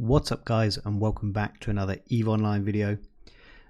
What's up guys, and welcome back to another EVE Online video.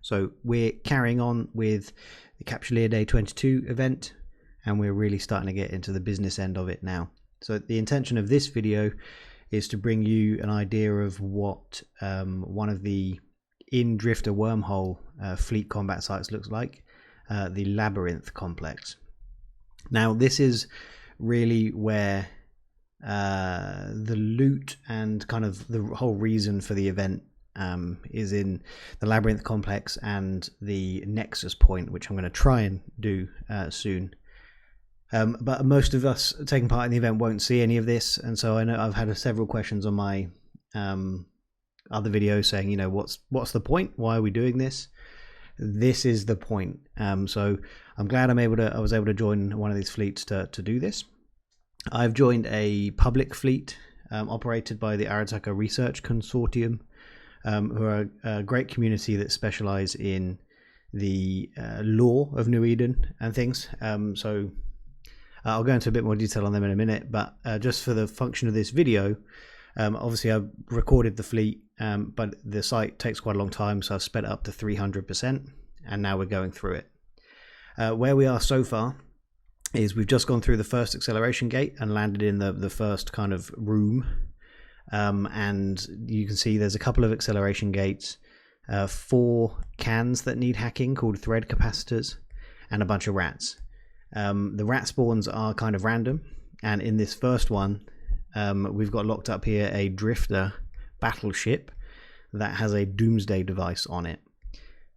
So we're carrying on with the Capsuleer Day 22 event, and we're really starting to get into the business end of it now. So the intention of this video is to bring you an idea of what one of the in-drifter wormhole fleet combat sites looks like, the Labyrinth complex. Now this is really where the loot and kind of the whole reason for the event is in the Labyrinth complex and the Nexus Point, which I'm going to try and do soon. But most of us taking part in the event won't see any of this, and so I know I've had several questions on my other videos saying, you know, what's the point? Why are we doing this? This is the point. So I'm glad I was able to join one of these fleets to do this. I've joined a public fleet operated by the Arataka Research Consortium, who are a great community that specialize in the lore of New Eden and things. So I'll go into a bit more detail on them in a minute, but just for the function of this video, obviously I've recorded the fleet, but the site takes quite a long time, so I've sped it up to 300%, and now we're going through it. Where we are so far is we've just gone through the first acceleration gate and landed in the first kind of room, and you can see there's a couple of acceleration gates, 4 cans that need hacking called thread capacitors, and a bunch of rats. The rat spawns are kind of random, and in this first one we've got locked up here a drifter battleship that has a doomsday device on it.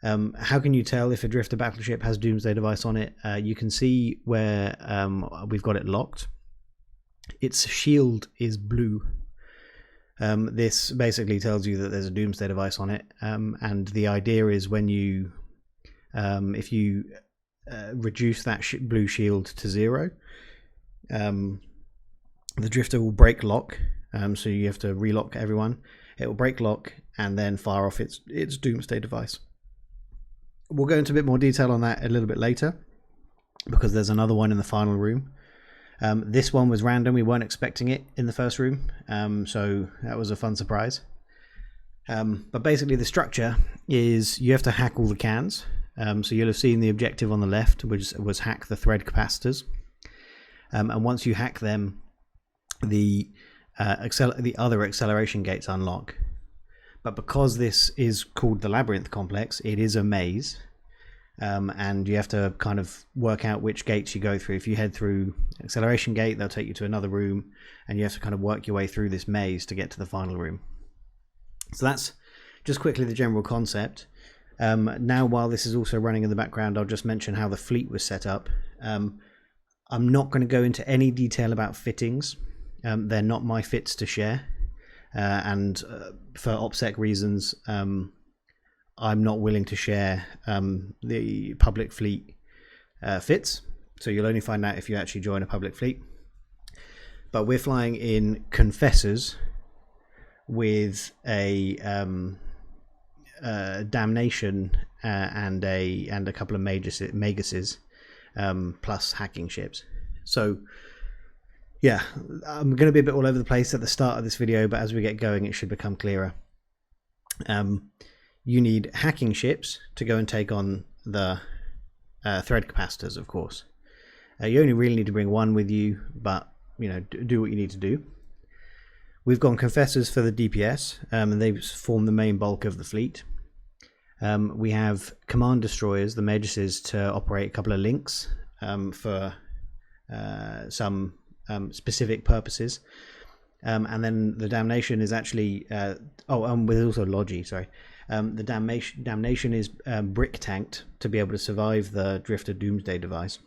How can you tell if a drifter battleship has doomsday device on it? You can see where we've got it locked. Its shield is blue. This basically tells you that there's a doomsday device on it, and the idea is when you if you reduce that blue shield to 0, the drifter will break lock, so you have to relock everyone. It will break lock and then fire off its doomsday device. We'll go into a bit more detail on that a little bit later, because there's another one in the final room. This one was random, we weren't expecting it in the first room, so that was a fun surprise. But basically the structure is you have to hack all the cans. So you'll have seen the objective on the left, which was hack the thread capacitors, and once you hack them, the other acceleration gates unlock. But because this is called the Labyrinth complex, it is a maze, and you have to kind of work out which gates you go through. If you head through acceleration gate, they'll take you to another room, and you have to kind of work your way through this maze to get to the final room. So that's just quickly the general concept. Now, while this is also running in the background, I'll just mention how the fleet was set up. I'm not going to go into any detail about fittings. They're not my fits to share, and for OPSEC reasons, I'm not willing to share the public fleet fits, so you'll only find out if you actually join a public fleet. But we're flying in Confessors with a Damnation and a couple of Maguses, plus hacking ships. So yeah, I'm going to be a bit all over the place at the start of this video, but as we get going it should become clearer. You need hacking ships to go and take on the thread capacitors, of course. You only really need to bring one with you, but you know, do what you need to do. We've gone Confessors for the DPS, and they form the main bulk of the fleet. We have command destroyers, the Maguses, to operate a couple of links for some specific purposes, and then the Damnation is actually with also Logi. Sorry, the Damnation is brick tanked to be able to survive the Drifter Doomsday device,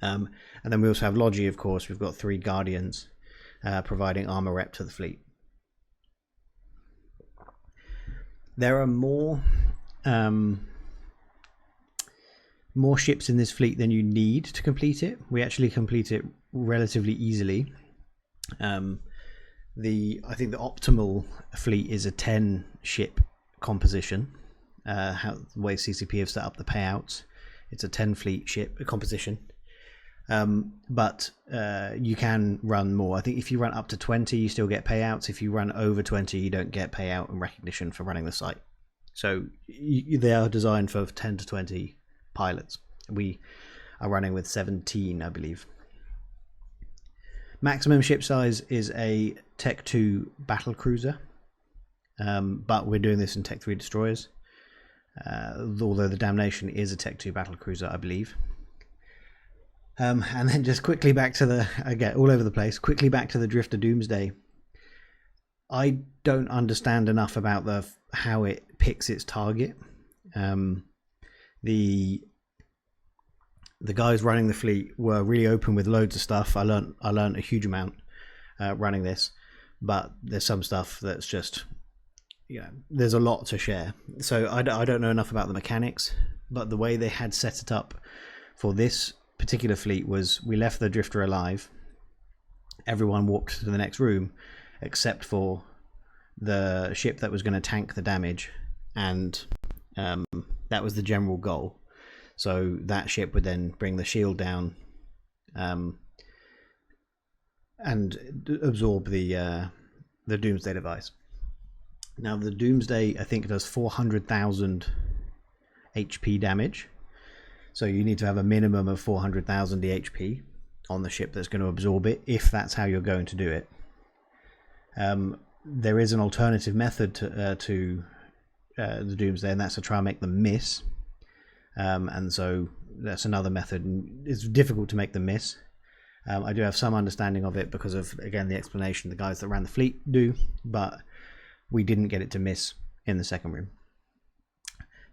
and then we also have Logi. Of course, we've got 3 Guardians providing armor rep to the fleet. There are more ships in this fleet than you need to complete it. We actually complete it relatively easily. I think the optimal fleet is a 10 ship composition. How the way CCP have set up the payouts, it's a 10 fleet ship composition. But you can run more. I think if you run up to 20, you still get payouts. If you run over 20, you don't get payout and recognition for running the site. So they are designed for 10 to 20 pilots. We are running with 17, I believe. Maximum ship size is a Tech 2 battle cruiser, but we're doing this in Tech 3 destroyers, although the Damnation is a Tech 2 battle cruiser, I believe. And then just quickly back to the, I get all over the place, quickly back to the Drifter Doomsday. I don't understand enough about how it picks its target. The guys running the fleet were really open with loads of stuff. I learned a huge amount running this, but there's some stuff that's just, there's a lot to share. So I don't know enough about the mechanics, but the way they had set it up for this particular fleet was we left the Drifter alive. Everyone walked to the next room, except for the ship that was going to tank the damage, and that was the general goal. So that ship would then bring the shield down and absorb the Doomsday device. Now the Doomsday, I think, does 400,000 HP damage. So you need to have a minimum of 400,000 HP on the ship that's going to absorb it, if that's how you're going to do it. There is an alternative method to the Doomsday, and that's to try and make them miss. And so that's another method. It's difficult to make them miss. I do have some understanding of it because of, again, the explanation the guys that ran the fleet do, but we didn't get it to miss in the second room.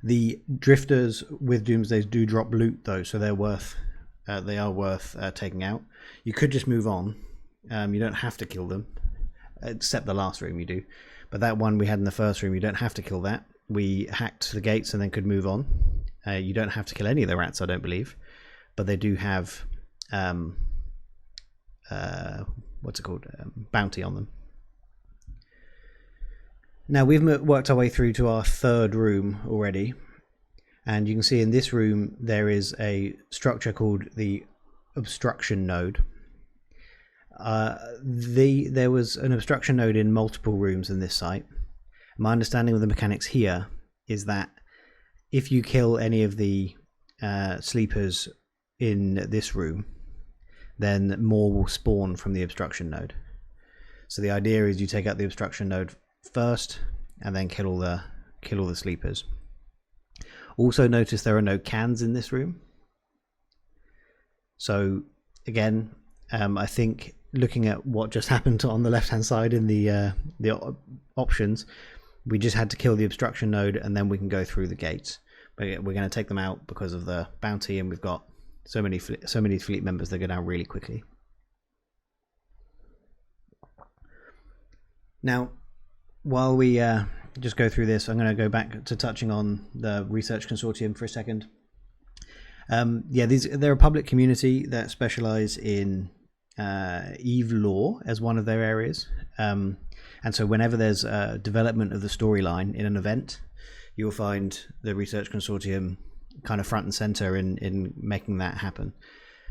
The Drifters with Doomsdays do drop loot though, so they are worth taking out. You could just move on. You don't have to kill them, except the last room you do. But that one we had in the first room, you don't have to kill that. We hacked the gates and then could move on. You don't have to kill any of the rats, I don't believe, but they do have what's it called, bounty on them. Now we've worked our way through to our third room already, and you can see in this room there is a structure called the Obstruction Node. There was an Obstruction Node in multiple rooms in this site. My understanding of the mechanics here is that if you kill any of the sleepers in this room, then more will spawn from the Obstruction Node. So the idea is you take out the Obstruction Node first and then kill all the sleepers. Also notice there are no cans in this room. So again, I think looking at what just happened on the left hand side in the options, we just had to kill the Obstruction Node and then we can go through the gates. But we're going to take them out because of the bounty, and we've got so many fleet members that go down really quickly. Now, while we just go through this, I'm going to go back to touching on the Research Consortium for a second. They're a public community that specialize in Eve lore as one of their areas. And so whenever there's a development of the storyline in an event, you'll find the Research Consortium kind of front and center in making that happen.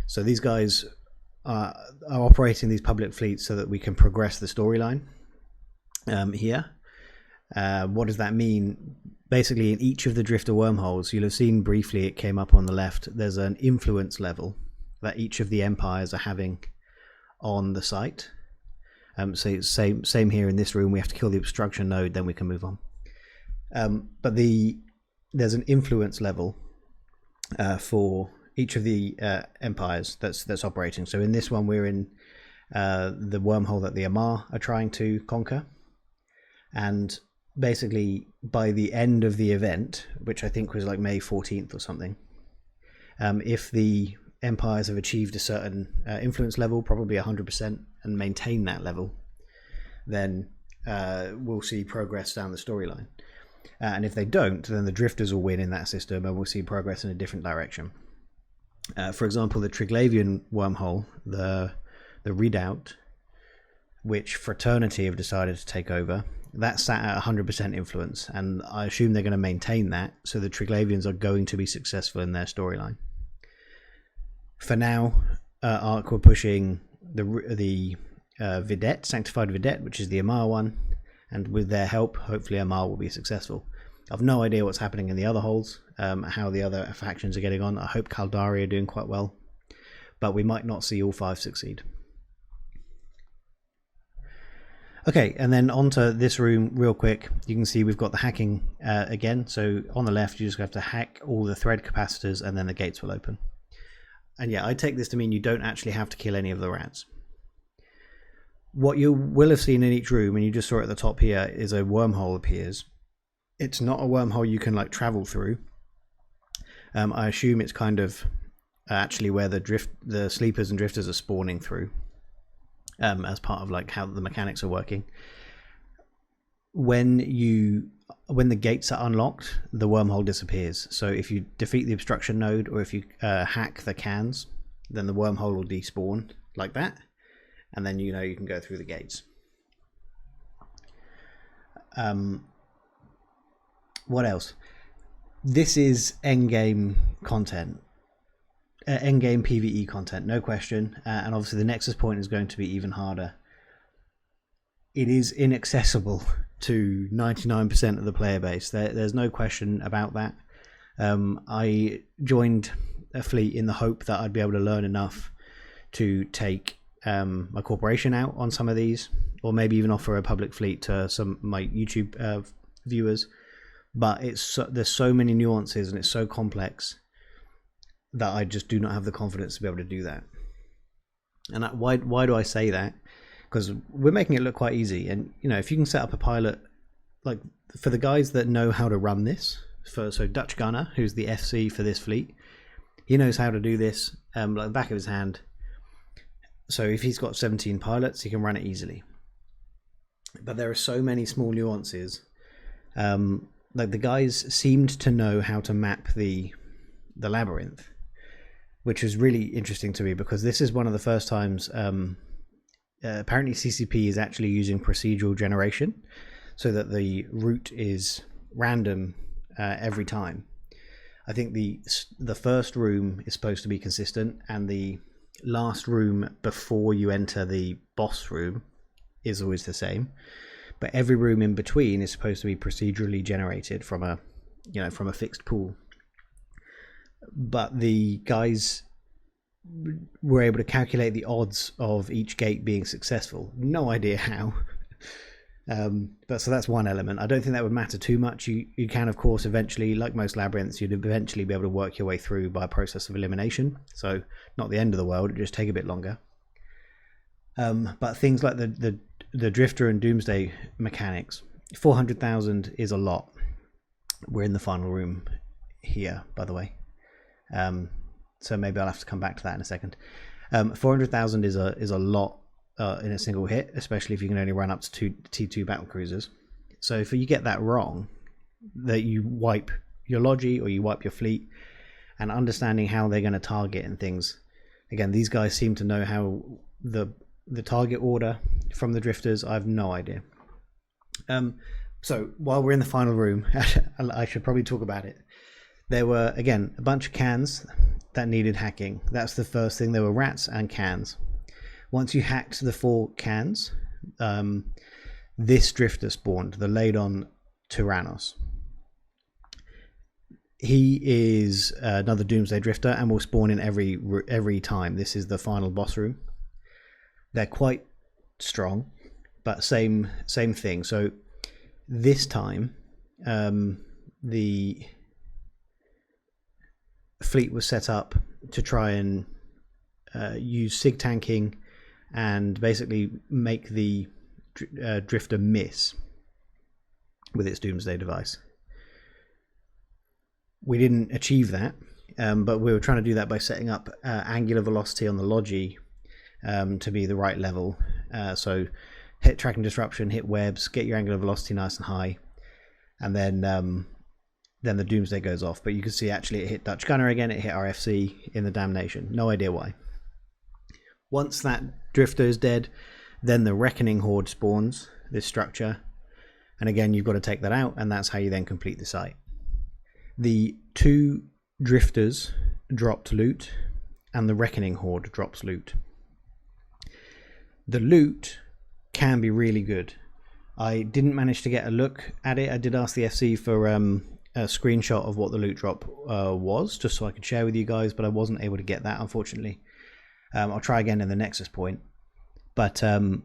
So these guys are operating these public fleets so that we can progress the storyline here. What does that mean? Basically, in each of the Drifter wormholes, you'll have seen briefly, it came up on the left, there's an influence level that each of the empires are having on the site. So same here in this room, we have to kill the Obstruction Node, then we can move on. But there's an influence level for each of the empires that's operating. So in this one, we're in the wormhole that the Amar are trying to conquer, and basically by the end of the event, which I think was like May 14th or something, if the empires have achieved a certain influence level, probably 100%, and maintain that level, then we'll see progress down the storyline. And if they don't, then the Drifters will win in that system, and we'll see progress in a different direction. For example, the Triglavian wormhole, the Redoubt, which Fraternity have decided to take over, that sat at 100% influence, and I assume they're going to maintain that, so the Triglavians are going to be successful in their storyline. For now, arc we're pushing the Vidette, Sanctified Vidette, which is the Amar one, and with their help, hopefully Amar will be successful. I've no idea what's happening in the other holes, how the other factions are getting on. I hope Caldari are doing quite well, but we might not see all 5 succeed. Okay, and then onto this room real quick. You can see we've got the hacking again. So on the left, you just have to hack all the thread capacitors and then the gates will open. And yeah, I take this to mean you don't actually have to kill any of the rats. What you will have seen in each room, and you just saw it at the top here, is a wormhole appears. It's not a wormhole you can like travel through. I assume it's kind of actually where the sleepers and drifters are spawning through. As part of like how the mechanics are working. When the gates are unlocked, the wormhole disappears. So if you defeat the obstruction node, or if you hack the cans, then the wormhole will despawn like that, and then you can go through the gates. What else? This is endgame content. Endgame PvE content, no question, and obviously the Nexus Point is going to be even harder. It is inaccessible to 99% of the player base. There's no question about that. I joined a fleet in the hope that I'd be able to learn enough to take my corporation out on some of these, or maybe even offer a public fleet to some of my YouTube viewers. But there's so many nuances and it's so complex that I just do not have the confidence to be able to do that. And why do I say that? Because we're making it look quite easy, and if you can set up a pilot, like for the guys that know how to run this, so Dutch Gunner, who's the FC for this fleet, he knows how to do this like the back of his hand. So if he's got 17 pilots, he can run it easily. But there are so many small nuances. Like the guys seemed to know how to map the Labyrinth, which was really interesting to me, because this is one of the first times apparently CCP is actually using procedural generation, so that the route is random every time. I think the first room is supposed to be consistent, and the last room before you enter the boss room is always the same, but every room in between is supposed to be procedurally generated from a fixed pool. But the guys were able to calculate the odds of each gate being successful. No idea how. But so that's one element. I don't think that would matter too much. You can, of course, eventually, like most labyrinths, you'd eventually be able to work your way through by a process of elimination. So not the end of the world, it just take a bit longer. But things like the Drifter and Doomsday mechanics, 400,000 is a lot. We're in the final room here, by the way. So maybe I'll have to come back to that in a second. 400,000 is a lot in a single hit, especially if you can only run up to T2 battle cruisers. So if you get that wrong, that you wipe your logi or you wipe your fleet, and understanding how they're going to target and things. Again, these guys seem to know how the target order from the drifters. I have no idea. So while we're in the final room, I should probably talk about it. There were, again, a bunch of cans that needed hacking. That's the first thing. There were rats and cans. Once you hacked the 4 cans, this drifter spawned, the Ladon Tyrannos. He is another Doomsday Drifter and will spawn in every time. This is the final boss room. They're quite strong, but same thing. So this time, the fleet was set up to try and use sig tanking and basically make the drifter miss with its Doomsday device. We didn't achieve that, but we were trying to do that by setting up angular velocity on the logi to be the right level. So hit tracking disruption, hit webs, get your angular velocity nice and high, and then the Doomsday goes off. But you can see actually it hit Dutch Gunner again, it hit RFC in the Damnation. No idea why. Once that drifter is dead, then the Reckoning Horde spawns, this structure. And again, you've got to take that out, and that's how you then complete the site. The 2 drifters dropped loot, and the Reckoning Horde drops loot. The loot can be really good. I didn't manage to get a look at it. I did ask the FC for a screenshot of what the loot drop was, just so I could share with you guys, but I wasn't able to get that, unfortunately. I'll try again in the Nexus Point. But the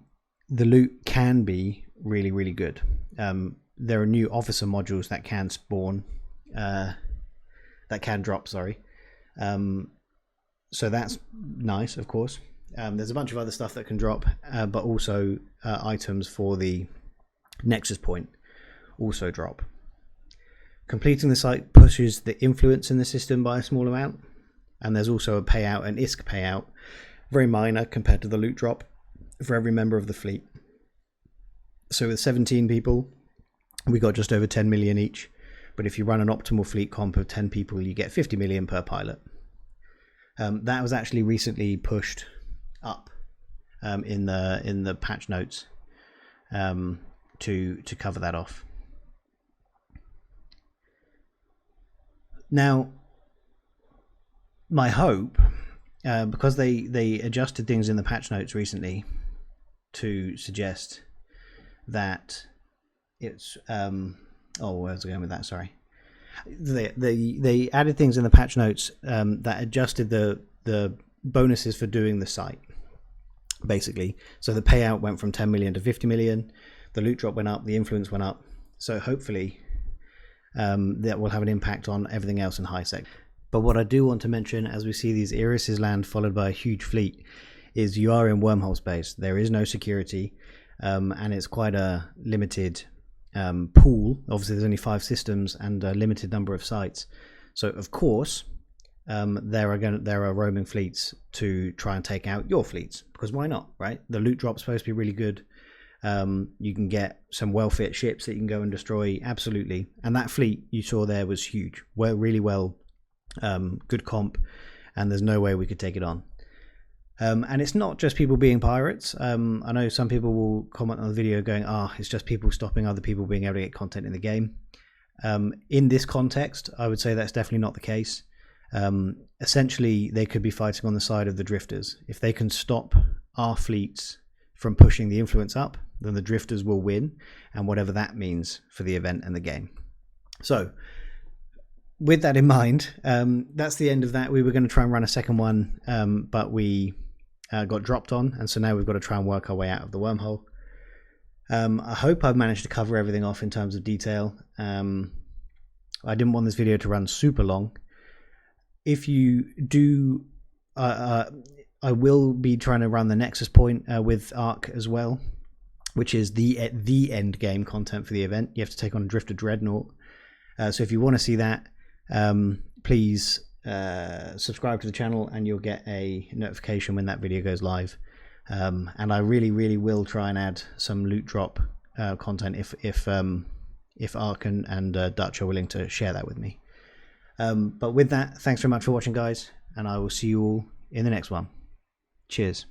loot can be really, really good. There are new officer modules that can spawn, that can drop, sorry. So that's nice, of course. There's a bunch of other stuff that can drop, but also items for the Nexus Point also drop. Completing the site pushes the influence in the system by a small amount, and there's also a payout, an ISK payout, very minor compared to the loot drop, for every member of the fleet. So with 17 people, we got just over 10 million each, but if you run an optimal fleet comp of 10 people, you get 50 million per pilot. That was actually recently pushed up in the patch notes to cover that off. Now, my hope, because they adjusted things in the patch notes recently to suggest that it's where was I going with that? Sorry. They added things in the patch notes that adjusted the bonuses for doing the site, basically. So the payout went from 10 million to 50 million, the loot drop went up, the influence went up. So hopefully that will have an impact on everything else in HiSec. But what I do want to mention, as we see these irises land followed by a huge fleet, is you are in wormhole space. There is no security, and it's quite a limited pool. Obviously there's only 5 systems and a limited number of sites, so of course there are roaming fleets to try and take out your fleets, because why not, right? The loot drop's supposed to be really good. You can get some well-fit ships that you can go and destroy, absolutely. And that fleet you saw there was huge, really well, good comp, and there's no way we could take it on. And it's not just people being pirates. I know some people will comment on the video going, it's just people stopping other people being able to get content in the game. In this context, I would say that's definitely not the case. Essentially, they could be fighting on the side of the drifters. If they can stop our fleets from pushing the influence up, then the drifters will win, and whatever that means for the event and the game. So, with that in mind, that's the end of that. We were going to try and run a second one, but we got dropped on, and so now we've got to try and work our way out of the wormhole. I hope I've managed to cover everything off in terms of detail. I didn't want this video to run super long. If you do, I will be trying to run the Nexus Point with Arc as well, which is the end game content for the event. You have to take on a Drifter Dreadnought. So if you want to see that, please subscribe to the channel and you'll get a notification when that video goes live. And I really will try and add some loot drop content if Arc and Dutch are willing to share that with me. But with that, thanks very much for watching, guys, and I will see you all in the next one. Cheers.